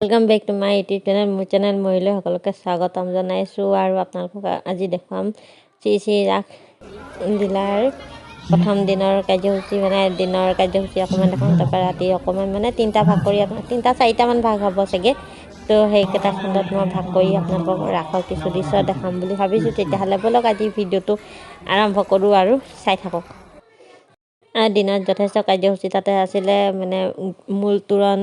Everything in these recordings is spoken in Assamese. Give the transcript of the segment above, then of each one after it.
Welcome back to my YouTube channel मोर चैनल महिला সকলকে স্বাগতম জনাইছো আৰু আপোনালোকক আজি দেখুৱাম শ্ৰী শ্ৰী ৰাস জিলাৰ প্ৰথম দিনৰ কাৰ্যসূচী মানে দিনৰ কাৰ্যসূচী অকমান দেখাম তাৰপৰা ৰাতি অকমান মানে তিনটা ভাগ কৰি তিনটা চাৰিটা মান ভাগ হ'ব চাগে তো সেইকেইটা খণ্ডত মই ভাগ কৰি আপোনালোকক ৰাসৰ কিছু দৃশ্য দেখাম বুলি ভাবিছোঁ তেতিয়াহ'লে বলক আজি ভিডিঅ'টো আৰম্ভ কৰোঁ আৰু চাই থাকক দিনত যথেষ্ট কাৰ্যসূচী তাতে আছিলে মানে মূল তোৰণ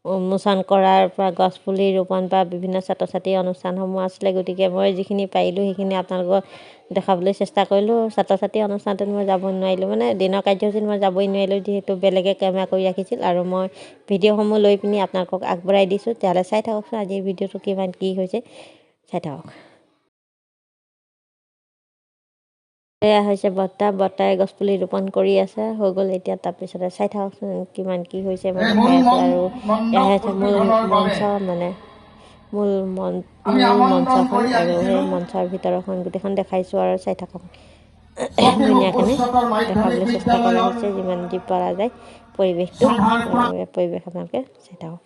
উন্মোচন কৰাৰ পৰা গছপুলি ৰোপণ পৰা বিভিন্ন ছাত্ৰ ছাত্ৰী অনুষ্ঠানসমূহ আছিলে গতিকে মই যিখিনি পাৰিলোঁ সেইখিনি আপোনালোকক দেখাবলৈ চেষ্টা কৰিলোঁ ছাত্ৰ ছাত্ৰী অনুষ্ঠানটোত মই যাব নোৱাৰিলোঁ মানে দিনৰ কাৰ্যসূচীত মই যাবই নোৱাৰিলোঁ যিহেতু বেলেগে কেমেৰা কৰি ৰাখিছিল আৰু মই ভিডিঅ'সমূহ লৈ পিনি আপোনালোকক আগবঢ়াই দিছোঁ তেতিয়াহ'লে চাই থাককচোন আজিৰ ভিডিঅ'টো কিমান কি হৈছে চাই থাকক এয়া হৈছে বৰ্তাই গছপুলি ৰোপণ কৰি আছে হৈ গ'ল এতিয়া তাৰপিছতে চাই থাককচোন কিমান কি হৈছে মই দেখাই আছোঁ আৰু এয়া হৈছে মূল মঞ্চ মানে মূল মঞ্চখন আৰু সেই মঞ্চৰ ভিতৰখন গোটেইখন দেখাইছোঁ আৰু চাই থাকক ধুনীয়াকৈ দেখাবলৈ চেষ্টা কৰা হৈছে যিমান যি পৰা যায় পৰিৱেশটো পৰিৱেশ আপোনালোকে চাই থাকক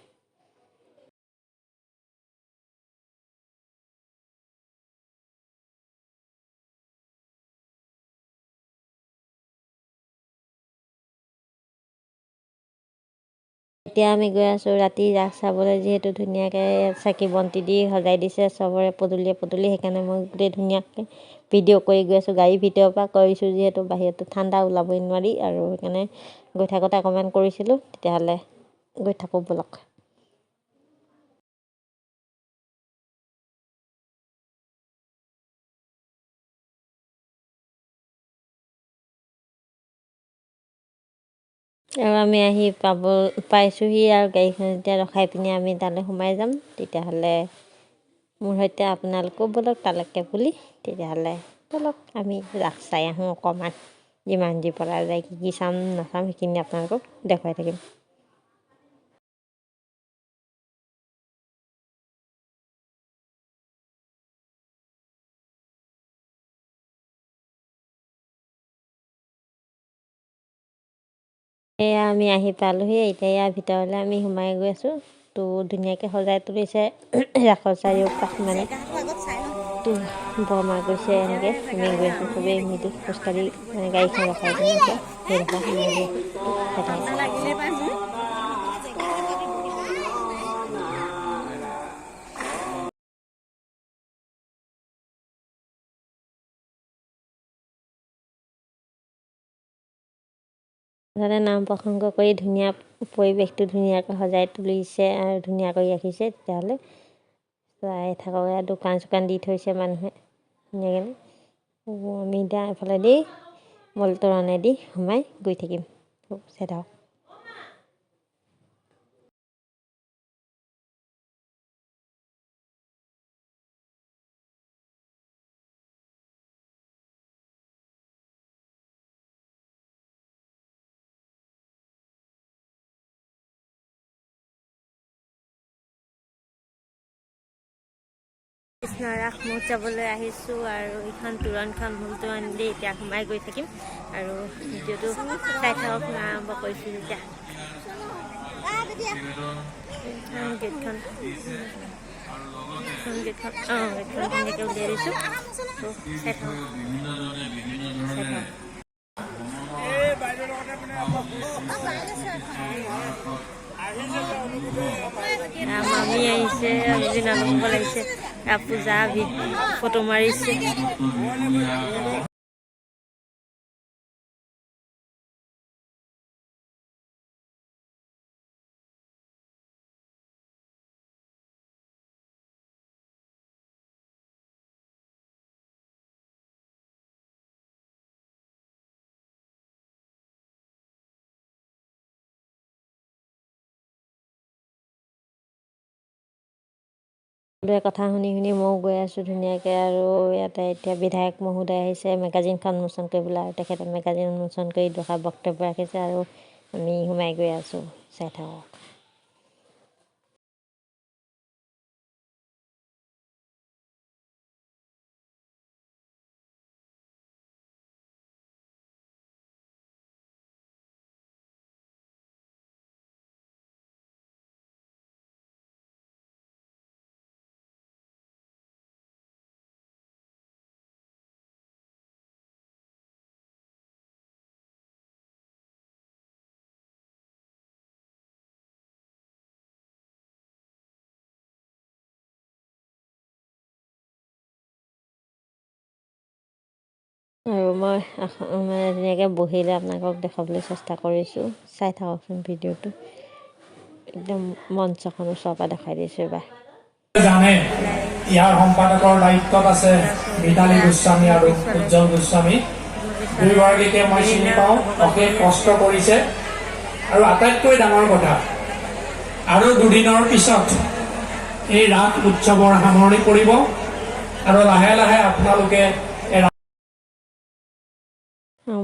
এতিয়া আমি গৈ আছোঁ ৰাতি ৰাস চাবলৈ যিহেতু ধুনীয়াকৈ চাকি বন্তি দি সজাই দিছে চবৰে পদূলিয়ে সেইকাৰণে মই গোটেই ধুনীয়াকৈ ভিডিঅ' কৰি গৈ আছোঁ গাড়ীৰ ভিতৰৰ পৰা কৰিছোঁ যিহেতু বাহিৰতো ঠাণ্ডা ওলাবই নোৱাৰি আৰু সেইকাৰণে গৈ থাকোঁতে অকণমান কৰিছিলোঁ তেতিয়াহ'লে গৈ থাকোঁ ব'লক আৰু আমি আহি পাইছোঁহি আৰু গাড়ীখন এতিয়া ৰখাই পিনি আমি তালৈ সোমাই যাম তেতিয়াহ'লে মোৰ সৈতে আপোনালোকো ব'লক তালৈকে বুলি তেতিয়াহ'লে ব'লক আমি ৰাস চাই আহোঁ অকণমান যিমান যি পৰা যায় কি চাম নাচাম সেইখিনি আপোনালোকক দেখুৱাই থাকিম এয়া আমি আহি পালোঁহি এতিয়া ইয়াৰ ভিতৰলৈ আমি সোমাই গৈ আছোঁ তো ধুনীয়াকৈ সজাই তুলিছে ৰাসৰ চাৰিওকাষ মানে তো বৰমা গৈছে এনেকৈ আমি গৈ আছোঁ চবেই মিলি খোজকাঢ়ি মানে গাড়ীখন ৰখাই পিনি এতিয়া সেইডোখৰ সোমাই গৈ আছোঁ তাতে নাম প্ৰসংগ কৰি ধুনীয়া পৰিৱেশটো ধুনীয়াকৈ সজাই তুলিছে আৰু ধুনীয়াকৈ ৰাখিছে তেতিয়াহ'লে চাই থাকক ইয়াত দোকান চোকান দি থৈছে মানুহে ধুনীয়াকৈ আমি এতিয়া এফালেদি মলতৰণেদি সোমাই গৈ থাকিম চাই থাকক কৃষ্ণ ৰাস মহোৎসৱলৈ আহিছোঁ আৰু এইখন তোৰণখন মূল তোৰণ দি এতিয়া সোমাই গৈ থাকিম আৰু ভিডিঅ'টো চাই থাকক আৰম্ভ কৰিছোঁ যেতিয়া গেটখন ধুনীয়াকৈ উলিয়াই দিছোঁ চাই থাকক মামী আহিছে বিভিন্ন লোকসকল আহিছে পূজা ফটো মাৰিছে কথা শুনি ময়ো গৈ আছোঁ ধুনীয়াকৈ আৰু ইয়াতে এতিয়া বিধায়ক মহোদয় আহিছে মেগাজিনখন উন্মোচন কৰিবলৈ আৰু তেখেতে মেগাজিন উন্মোচন কৰি দুষাৰ বক্তব্য ৰাখিছে আৰু আমি সোমাই গৈ আছোঁ চাই থাকক আৰু মই মানে ধুনীয়াকৈ বহিলে আপোনালোকক দেখাবলৈ চেষ্টা কৰিছোঁ। চাই থাককচোন ভিডিঅ'টো, একদম মঞ্চখন ওচৰৰ পৰা দেখাই দিছোঁ এবাৰ। জানে ইয়াৰ সম্পাদকৰ দায়িত্বত আছে মিতালী গোস্বামী আৰু উজ্জ্বল গোস্বামী। দুয়োগৰাকীকে মই চিনি পাওঁ, অশেষ কষ্ট কৰিছে। আৰু আটাইতকৈ ডাঙৰ কথা, আৰু দুদিনৰ পিছত এই ৰাস উৎসৱৰ সামৰণি পৰিব আৰু লাহে লাহে আপোনালোকে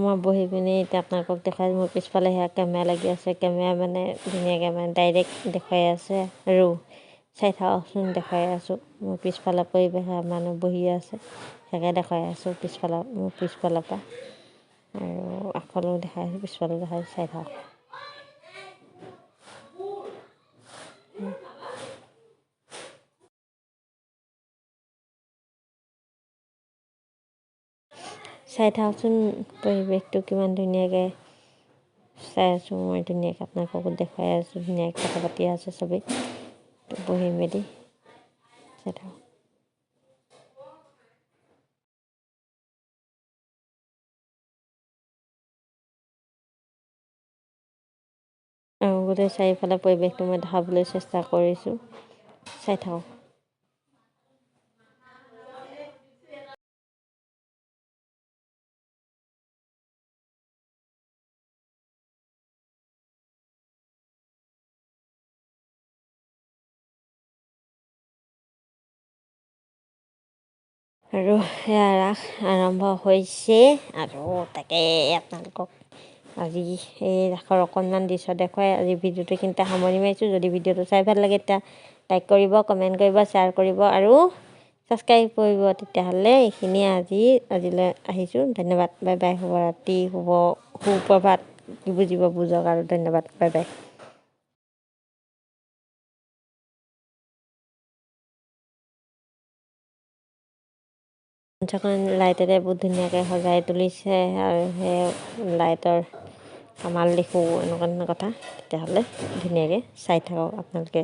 মই বহি পিনি এতিয়া আপোনালোকক দেখুৱাই, মোৰ পিছফালে সেয়া কেমেৰা লাগি আছে। কেমেৰা মানে ধুনীয়াকৈ মানে ডাইৰেক্ট দেখুৱাই আছে আৰু চাই থাককচোন, দেখুৱাই আছোঁ। মোৰ পিছফালৰ পৰিৱেশ মানুহ বহি আছে, সেয়াকে দেখুৱাই আছোঁ পিছফালৰ, মোৰ পিছফালৰ পৰা। আৰু আগফালেও দেখাই আছোঁ, পিছফালেও দেখাই, চাই থাকক। চাই থাককচোন পৰিৱেশটো কিমান ধুনীয়াকৈ চাই আছোঁ মই, ধুনীয়াকৈ আপোনালোককো দেখুৱাই আছোঁ। ধুনীয়াকৈ কথা পাতি আছে চবেই বহি মেলি, চাই থাকক। আৰু গোটেই চাৰিওফালে পৰিৱেশটো মই দেখাবলৈ চেষ্টা কৰিছোঁ, চাই থাকক। আৰু সেয়া ৰাস আৰম্ভ হৈছে, আৰু তাকে আপোনালোকক আজি এই ৰাসৰ অকণমান দৃশ্য দেখুৱাই আজি ভিডিঅ'টো এইখিনিতে সামৰণি মাৰিছোঁ। যদি ভিডিঅ'টো চাই ভাল লাগে তেতিয়া লাইক কৰিব, কমেণ্ট কৰিব, শ্বেয়াৰ কৰিব আৰু ছাবস্ক্ৰাইব কৰিব। তেতিয়াহ'লে এইখিনিয়ে আজিলৈ আহিছোঁ। ধন্যবাদ, বাই বাই, শুভৰাত্ৰি, সুপ্ৰভাত, কি বুজিব বুজক, আৰু ধন্যবাদ, বাই বাই। মঞ্চখন লাইটেৰে বহুত ধুনীয়াকৈ সজাই তুলিছে, আৰু সেই লাইটৰ কামাল দেখোঁ, এনেকুৱা ধৰণৰ কথা। তেতিয়াহ'লে ধুনীয়াকৈ চাই থাকক আপোনালোকে।